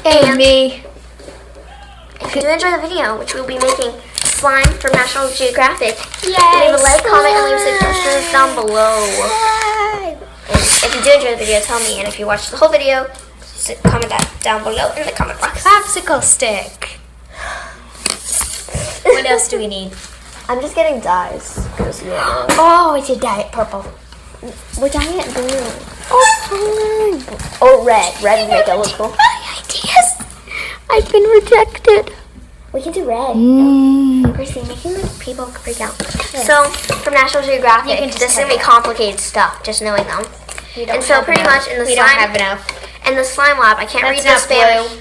And me. If you do enjoy the video, which we'll be making slime from National Geographic, Yay, leave a like, comment, and leave suggestions down below. And if you do enjoy the video, tell me. And if you watched the whole video, comment that down below in the comment box. Popsicle stick. What else do we need? I'm just getting dyes. Oh, it's a diet purple. We're dyeing it blue. Oh, fine. Oh, red. Red would make it look cool. My ideas. I've been rejected. We can do red. Gracie, making the people freak out. Yes. So, from National Geographic, You can just this is type going to be complicated stuff, just knowing them. And so, pretty much in the we slime, don't have enough. in the slime lab, I can't read the That's not Spanish. blue.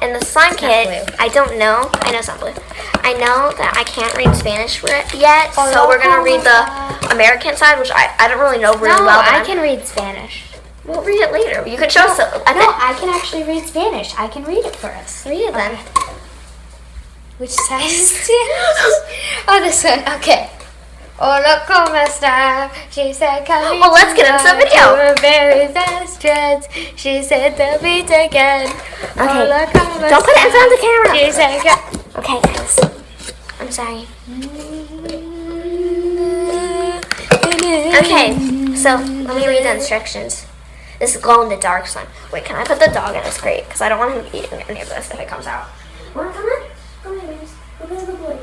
In the slime It's not kit, blue. I don't know. I know it's not blue. I know that I can't read Spanish for it yet, Oh, so we're going to no. read the American side, which I don't really know really No, well. But I can read Spanish. We'll read it later. You can show us. I can actually read Spanish. I can read it for us. Read it then. Which side is Spanish? Oh, this one. Okay. Hola, ¿cómo está? She said, come Well, let's get into the video. We're very best friends. She said, they'll meet again. Okay. Hola, ¿cómo Don't put it in front of the está? camera. She said, go. Okay, guys. I'm sorry. Okay, so let me read the instructions. This is glow in the dark slime. Wait, can I put the dog in this crate? Because I don't want him eating any of this if it comes out. Wanna come in? Come in, babies. Come in, good boy.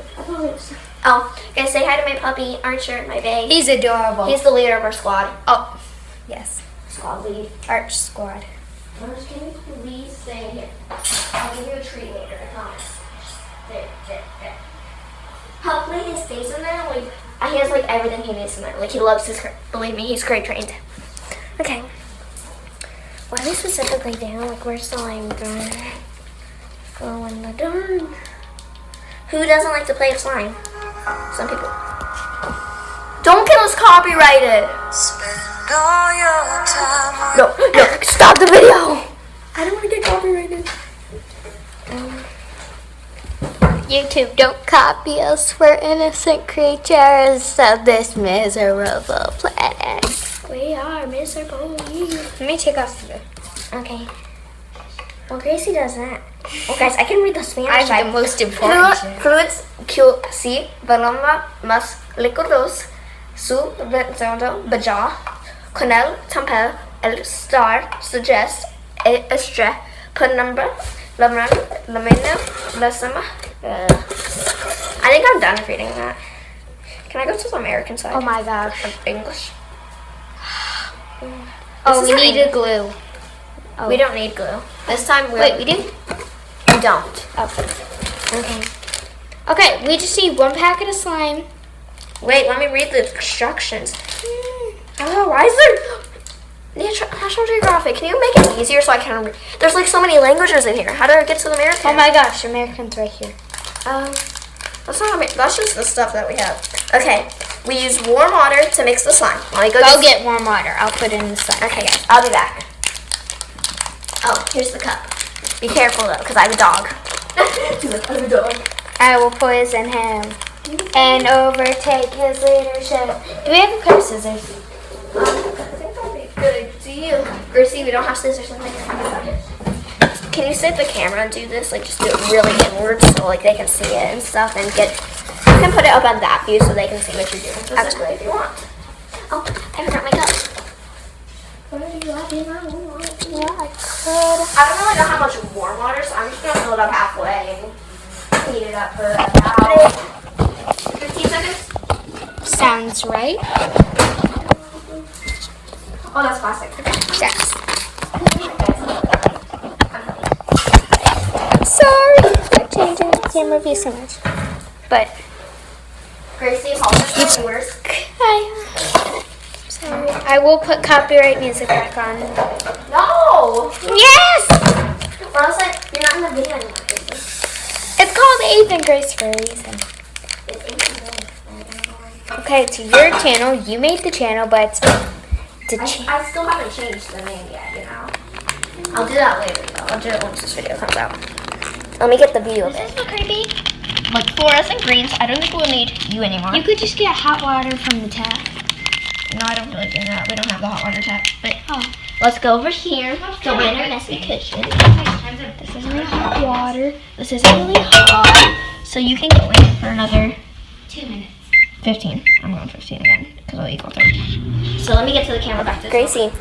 Oh, guys, say hi to my puppy, Archer, my bae. He's adorable. He's the leader of our squad. Oh, yes. Squad lead. Arch squad. Arch, can you please stay here? I'll give you a treat later, I promise. There. Hopefully he stays in there. Like, he has like everything he needs in there. Like, he loves his crate. Believe me, he's crate trained. Okay. Why are we specifically down? Like, where's the line going? Go in the dark. Who doesn't like to play with slime? Some people. Don't get us copyrighted. Spend all your time. No, stop the video. I don't want to get copyrighted. YouTube, don't copy us. We're innocent creatures of this miserable planet. We are miserable. Let me take off the... Okay. Well, Gracie does that. Well, guys, I can read the Spanish I'm side. the most important. Fruits que si veloma mas licorosos su verzando baja con el tempel el star suggest estre penumbra lamina lasima. I think I'm done reading that. Can I go to the American side? Oh my gosh. Of English. Oh, This we is need English. a glue. Oh. We don't need glue. This time Wait, we do? We don't. Oh. Okay. Okay, we just need one packet of slime. Wait, let me read the instructions. Oh, why is there National Geographic? Can you make it easier so I can read? There's like so many languages in here. How do I get to the American? Oh my gosh, American's right here. That's not. That's just the stuff that we have. Okay, we use warm water to mix the slime. Let me Go get warm water. I'll put it in the slime. Okay, guys, I'll be back. Oh, here's the cup. Be careful though, because I have a dog. I have a dog. I will poison him and overtake his leadership. Do we have a pair of scissors? I think that'd be a good idea. Gracie, we don't have scissors in there. Can you sit the camera and do this? Like, just do it really inwards so like they can see it and stuff, and get. You can put it up on that view so they can see what you're doing. This is great if you want. Oh, I forgot my cup. Yeah, I could. I don't really know how much warm water, so I'm just gonna fill it up halfway and heat it up for about 15 seconds. Sounds right. Oh, that's plastic. Yes. Sorry for changing the camera view so much. But, Gracie, apologize for yours. hi. Sorry. I will put copyright music back on. No! Yes! Or else you're not in the video anymore, Gracie. It's called Ethan Grace for a reason. It's 18 Okay, it's your channel. You made the channel, but it's I still haven't changed the name yet, you know. I'll do that later, though. I'll do it once this video comes out. Let me get the view of it. so creepy. Like fluorescent greens, I don't think we'll need you anymore. You could just get hot water from the tap. No, I don't really do that. We don't have the hot water tap. But Oh. let's go over here. So we're in our messy kitchen. This is really hot water. This isn't really hot. So you can go in for another 2 minutes. 15. I'm going 15 again because it'll equal 30. So let me get to the camera back to Gracie.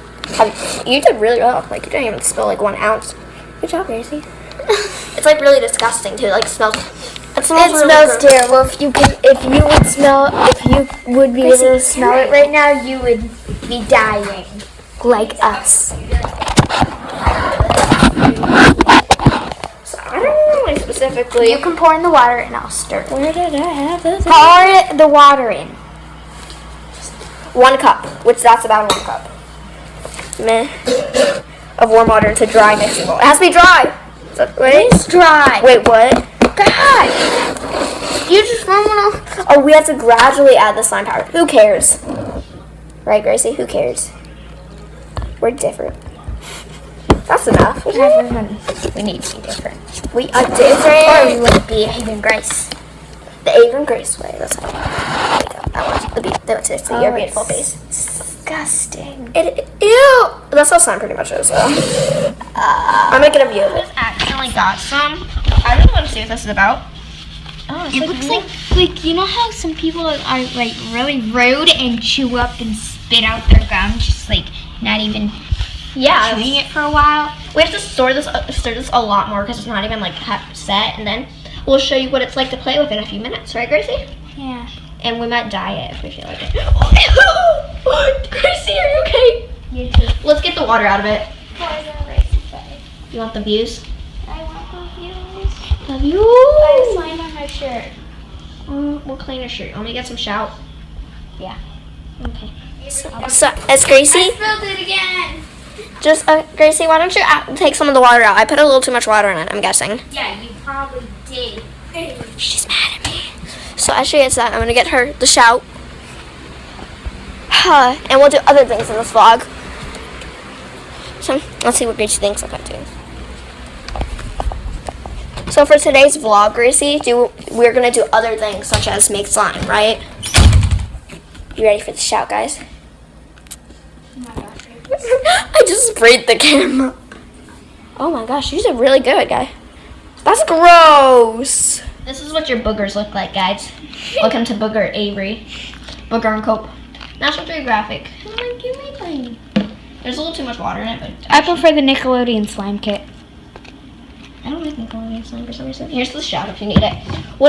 You did really well. Like you didn't even spill like 1 ounce. Good job, Gracie. It's like really disgusting too. Like smells. It smells, terrible. If you would be able to smell it right now, you would be dying, like us. So I don't know like specifically. You can pour in the water, and I'll stir. Where did I have this? Pour the water in. 1 cup, which that's about 1 cup. Of warm water into dry mixing bowl. It has to be dry. Wait. It's dry. Wait, what? God. You just want to. Oh, we have to gradually add the slime powder. Who cares? Right, Gracie? Who cares? We're different. That's enough. We need to be different. We are different. Or we would be Haven Grace. The Avery Grace way. That's how. There we go. That was the your beautiful face. Disgusting. Ew. That's how slime pretty much is. I'm making a view of it. Accidentally got some. I really want to see what this is about. Oh, it looks like you know how some people are like really rude and chew up and spit out their gum, just like not even chewing it for a while. We have to stir this a lot more because it's not even like set, and then we'll show you what it's like to play with in a few minutes, right, Gracie? Yeah. And we might dye it if we feel like it. Gracie, are you okay? You too. Let's get the water out of it. You want the views? I want the views. The views. I have slime on my shirt. We'll clean your shirt. Want me to get some shout? Yeah. Okay. So, as Gracie, I spilled it again. just Gracie, why don't you take some of the water out? I put a little too much water in it, I'm guessing. Yeah, you probably did. She's mad at me. So as she gets that, I'm gonna get her the shout. And we'll do other things in this vlog. So let's see what Gracie thinks of it too. So for today's vlog, Gracie, we're gonna do other things such as make slime, right? You ready for the shout, guys? I just sprayed the camera. Oh my gosh, you did really good, guy. That's gross. This is what your boogers look like, guys. Welcome to Booger Avery. Booger and Cope. National Geographic. There's a little too much water in it, but I prefer the Nickelodeon slime kit. I don't like Nickelodeon slime for some reason. Here's the shout if you need it. What